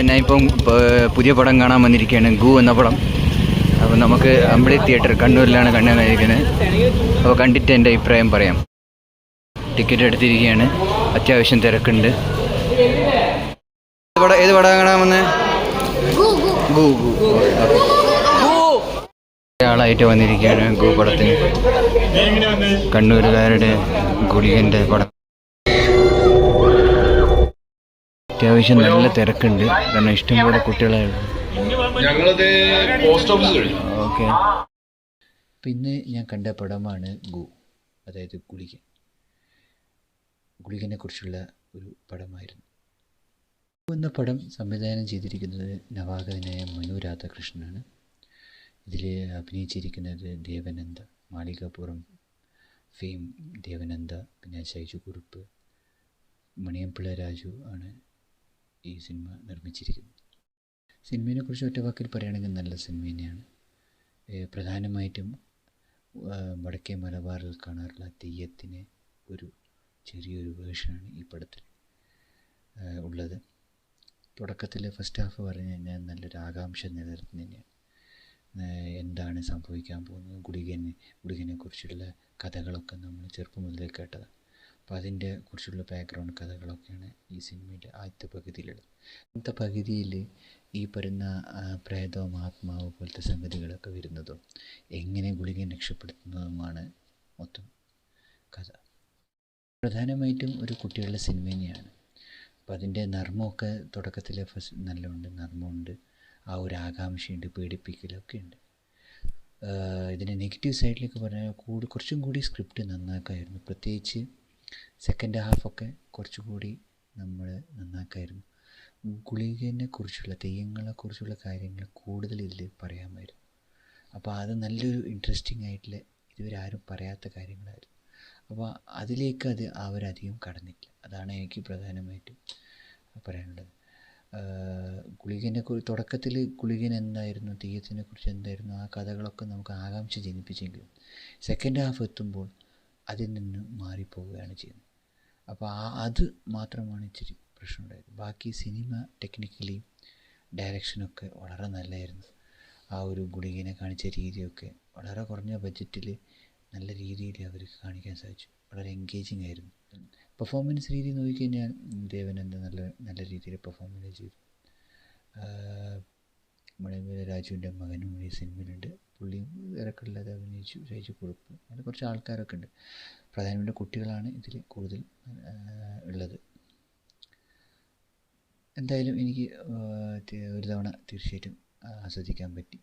ഞാൻ ഇപ്പം പുതിയ പടം കാണാൻ വന്നിരിക്കുകയാണ്, ഗു എന്ന പടം. അപ്പോൾ നമുക്ക് അമ്പിളി തിയേറ്റർ കണ്ണൂരിലാണ് കാണാൻ കഴിക്കുന്നത്. അപ്പോൾ കണ്ടിട്ട് എൻ്റെ അഭിപ്രായം പറയാം. ടിക്കറ്റ് എടുത്തിരിക്കുകയാണ്, അത്യാവശ്യം തിരക്കുണ്ട്. ഏത് പടം കാണാൻ വന്നത്? ഗു ആളായിട്ട് വന്നിരിക്കുകയാണ് ഗു പടത്തിന്. കണ്ണൂരുകാരുടെ ഗുളികൻ്റെ പടം. അത്യാവശ്യം നല്ല തിരക്കുണ്ട്, കാരണം ഇഷ്ടംപോലെ കുട്ടികളായിരുന്നു. ഓക്കെ, പിന്നെ ഞാൻ കണ്ട പടമാണ് ഗു, അതായത് ഗുളികനെ കുറിച്ചുള്ള ഒരു പടമായിരുന്നു. ഗു എന്ന പടം സംവിധാനം ചെയ്തിരിക്കുന്നത് നവാഗതനായ മനു രാധാകൃഷ്ണനാണ്. ഇതിൽ അഭിനയിച്ചിരിക്കുന്നത് ദേവനന്ദ, മാളികാപുരം ഫെയിം ദേവനന്ദ, പിന്നെ ഷൈജു കുറുപ്പ്, മണിയംപിള്ള രാജു ആണ് ഈ സിനിമ നിർമ്മിച്ചിരിക്കുന്നത്. സിനിമയെക്കുറിച്ച് ഒറ്റ വാക്കിൽ പറയുകയാണെങ്കിൽ നല്ല സിനിമ തന്നെയാണ്. പ്രധാനമായിട്ടും വടക്കേ മലബാറിൽ കാണാറുള്ള തെയ്യത്തിന് ഒരു ചെറിയൊരു വേർഷനാണ് ഈ പടത്തിൽ ഉള്ളത്. തുടക്കത്തിൽ ഫസ്റ്റ് ഹാഫ് പറഞ്ഞു കഴിഞ്ഞാൽ നല്ലൊരു ആകാംക്ഷ നിലനിർത്തുന്ന തന്നെയാണ്. എന്താണ് സംഭവിക്കാൻ പോകുന്നത്, ഗുളികനെ കുറിച്ചുള്ള കഥകളൊക്കെ നമ്മൾ ചെറുപ്പം മുതലേ കേട്ടതാണ്. അപ്പോൾ അതിൻ്റെ കുറിച്ചുള്ള ബാക്ക്ഗ്രൗണ്ട് കഥകളൊക്കെയാണ് ഈ സിനിമയുടെ ആദ്യത്തെ പകുതിയിലുള്ളത്. അടുത്ത പകുതിയിൽ ഈ പറയുന്ന പ്രേതവും ആത്മാവ് പോലത്തെ സംഗതികളൊക്കെ വരുന്നതും എങ്ങനെ ഗുളികനെ രക്ഷപ്പെടുത്തുന്നതുമാണ് മൊത്തം കഥ. പ്രധാനമായിട്ടും ഒരു കുട്ടികളുടെ സിനിമ തന്നെയാണ്. അപ്പോൾ അതിൻ്റെ നർമ്മമൊക്കെ തുടക്കത്തിൽ നല്ലുണ്ട്, നർമ്മമുണ്ട്, ആ ഒരു ആകാംക്ഷയുണ്ട്, പേടിപ്പിക്കലൊക്കെ ഉണ്ട്. ഇതിൻ്റെ നെഗറ്റീവ് സൈഡിലേക്ക് പറഞ്ഞാൽ കുറച്ചും കൂടി സ്ക്രിപ്റ്റ് നന്നാക്കായിരുന്നു. പ്രത്യേകിച്ച് സെക്കൻഡ് ഹാഫൊക്കെ കുറച്ചുകൂടി നമ്മൾ നന്നാക്കായിരുന്നു. ഗുളികനെ കുറിച്ചുള്ള, തെയ്യങ്ങളെക്കുറിച്ചുള്ള കാര്യങ്ങൾ കൂടുതൽ ഇതിൽ പറയാമായിരുന്നു. അപ്പോൾ അത് നല്ലൊരു ഇൻട്രസ്റ്റിംഗ് ആയിട്ടുള്ള, ഇതുവരെ ആരും പറയാത്ത കാര്യങ്ങളായിരുന്നു. അപ്പോൾ അതിലേക്ക് അവരധികം കടന്നില്ല. അതാണ് എനിക്ക് പ്രധാനമായിട്ടും പറയാനുള്ളത്. തുടക്കത്തിൽ ഗുളികൻ എന്തായിരുന്നു, തെയ്യത്തിനെക്കുറിച്ച് എന്തായിരുന്നു, ആ കഥകളൊക്കെ നമുക്ക് ആകാംക്ഷ ജനിപ്പിച്ചെങ്കിലും സെക്കൻഡ് ഹാഫ് എത്തുമ്പോൾ അതിൽ നിന്ന് മാറിപ്പോവുകയാണ് ചെയ്യുന്നത്. അപ്പോൾ അത് മാത്രമാണ് ഇച്ചിരി പ്രശ്നമുണ്ടായത്. ബാക്കി സിനിമ ടെക്നിക്കലി ഡയറക്ഷനൊക്കെ വളരെ നല്ലതായിരുന്നു. ആ ഒരു ഗുളികനെ കാണിച്ച രീതിയൊക്കെ വളരെ കുറഞ്ഞ ബഡ്ജറ്റിൽ നല്ല രീതിയിൽ അവർക്ക് കാണിക്കാൻ സാധിച്ചു. വളരെ എൻഗേജിങ് ആയിരുന്നു. പെർഫോമൻസ് രീതി നോക്കിക്കഴിഞ്ഞാൽ ദേവനന്ദ നല്ല രീതിയിൽ പെർഫോമൻസ് ചെയ്തു. മണിയംപിള്ള രാജുവിൻ്റെ മകനും ഈ സിനിമയിലുണ്ട്. പുള്ളിയും ഇറക്കുള്ളത് അഭിനയിച്ചു. ഷൈജു കുറുപ്പ്, അങ്ങനെ കുറച്ച് ആൾക്കാരൊക്കെ ഉണ്ട്. പ്രധാനമായിട്ട് കുട്ടികളാണ് ഇതിൽ കൂടുതൽ ഉള്ളത്. എന്തായാലും എനിക്ക് ഒരു തവണ തീർച്ചയായിട്ടും ആസ്വദിക്കാൻ പറ്റി.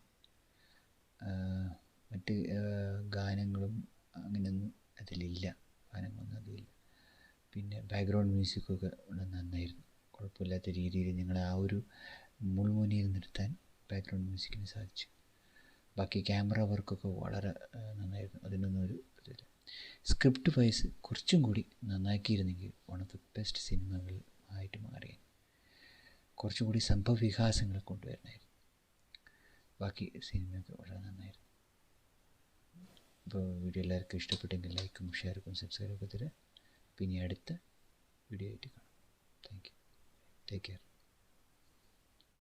മറ്റ് ഗാനങ്ങളും അങ്ങനെയൊന്നും അതിലില്ല, ഗാനങ്ങളൊന്നും അതിലില്ല. പിന്നെ ബാക്ക്ഗ്രൗണ്ട് മ്യൂസിക്കൊക്കെ നന്നായിരുന്നു. കുഴപ്പമില്ലാത്ത രീതിയിൽ ഞങ്ങളെ ആ ഒരു മുൾമുനയിൽ നിർത്താൻ ബാക്ക്ഗ്രൗണ്ട് മ്യൂസിക്കിന് സാധിച്ചു. ബാക്കി ക്യാമറ വർക്കൊക്കെ വളരെ നന്നായിരുന്നു. അതിനൊന്നും ഒരു ഇതില്ല. സ്ക്രിപ്റ്റ് വൈസ് കുറച്ചും കൂടി നന്നാക്കിയിരുന്നെങ്കിൽ വൺ ഓഫ് ദി ബെസ്റ്റ് സിനിമകൾ ആയിട്ട് മാറിയ കുറച്ചും കൂടി സംഭവ വികാസങ്ങൾ കൊണ്ടുവരണമായിരുന്നു. ബാക്കി സിനിമയൊക്കെ വളരെ നന്നായിരുന്നു. അപ്പോൾ വീഡിയോ എല്ലാവർക്കും ഇഷ്ടപ്പെട്ടെങ്കിൽ ലൈക്കും ഷെയർക്കും സബ്സ്ക്രൈബൊക്കെ തരാം. പിന്നെ അടുത്ത വീഡിയോ ആയിട്ട് കാണാം. Thank you. Take care.